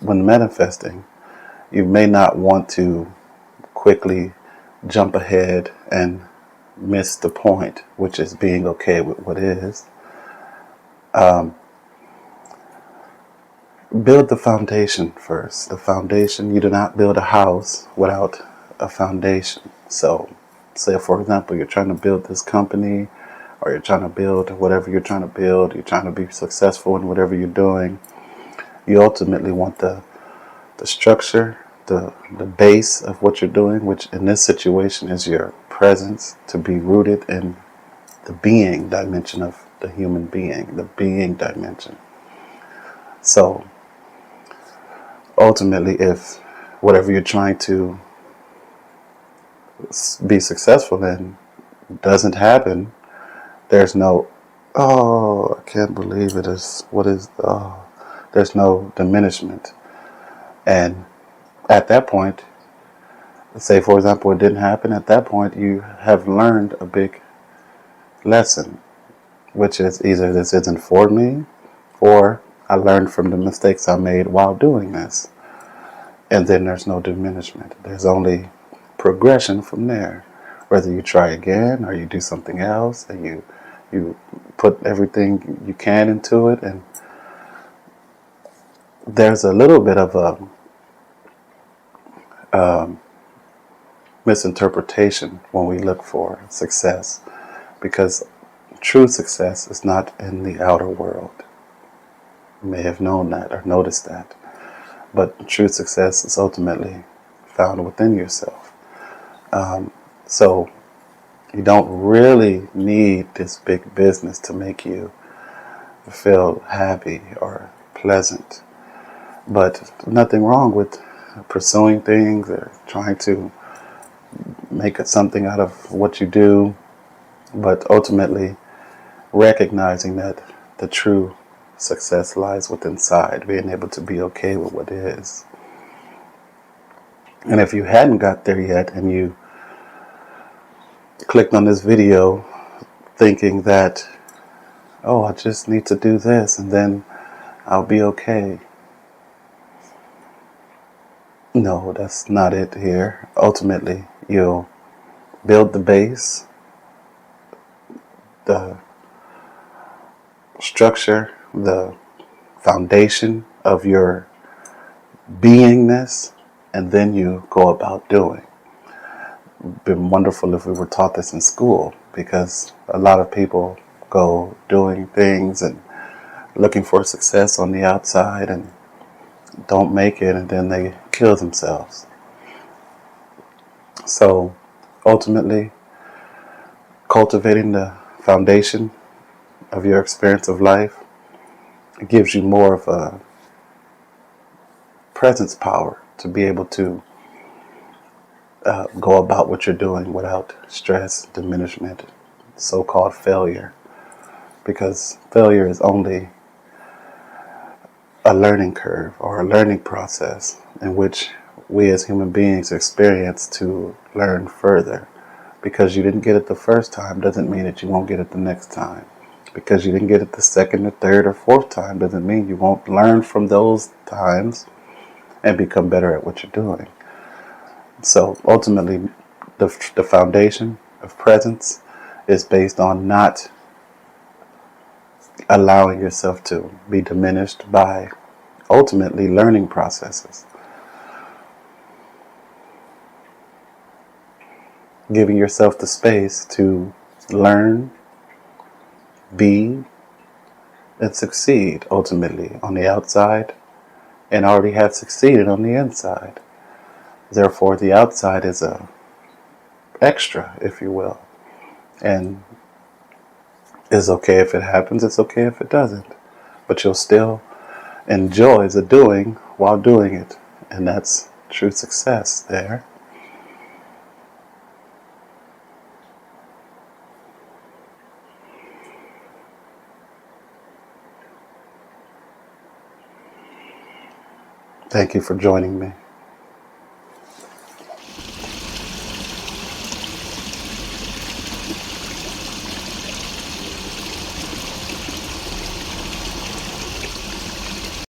when manifesting, you may not want to quickly jump ahead and miss the point, which is being okay with what is. Build the foundation first. The foundation, you do not build a house without a foundation. So, say for example, you're trying to build this company, or you're trying to build whatever you're trying to build, you're trying to be successful in whatever you're doing. You ultimately want the structure, the base of what you're doing, which in this situation is your presence, to be rooted in the being dimension of the human being, the being dimension. So ultimately, if whatever you're trying to be successful in doesn't happen, there's no, oh, I can't believe it is, what is, oh, there's no diminishment. And at that point, say for example it didn't happen, at that point you have learned a big lesson, which is either this isn't for me, or I learned from the mistakes I made while doing this. And then there's no diminishment. There's only progression from there. Whether you try again or you do something else and you put everything you can into it, and there's a little bit of a misinterpretation when we look for success, because true success is not in the outer world. You may have known that or noticed that. But true success is ultimately found within yourself. So you don't really need this big business to make you feel happy or pleasant. But nothing wrong with pursuing things or trying to make it something out of what you do. But ultimately recognizing that the true success lies within inside, being able to be okay with what is. And if you hadn't got there yet and you clicked on this video thinking that, oh, I just need to do this and then I'll be okay. No, that's not it here. Ultimately, you'll build the base, the structure, the foundation of your beingness, and then you go about doing. It'd been wonderful if we were taught this in school, because a lot of people go doing things and looking for success on the outside and don't make it, and then they kill themselves. So ultimately, cultivating the foundation of your experience of life, it gives you more of a presence power to be able to go about what you're doing without stress, diminishment, so-called failure. Because failure is only a learning curve or a learning process in which we as human beings experience to learn further. Because you didn't get it the first time doesn't mean that you won't get it the next time. Because you didn't get it the second or third or fourth time doesn't mean you won't learn from those times and become better at what you're doing. So ultimately, the foundation of presence is based on not allowing yourself to be diminished by ultimately learning processes. Giving yourself the space to learn, be, and succeed ultimately on the outside, and already have succeeded on the inside. Therefore, the outside is a extra, if you will, and it's okay if it happens, it's okay if it doesn't, but you'll still enjoy the doing while doing it, and that's true success there. Thank you for joining me.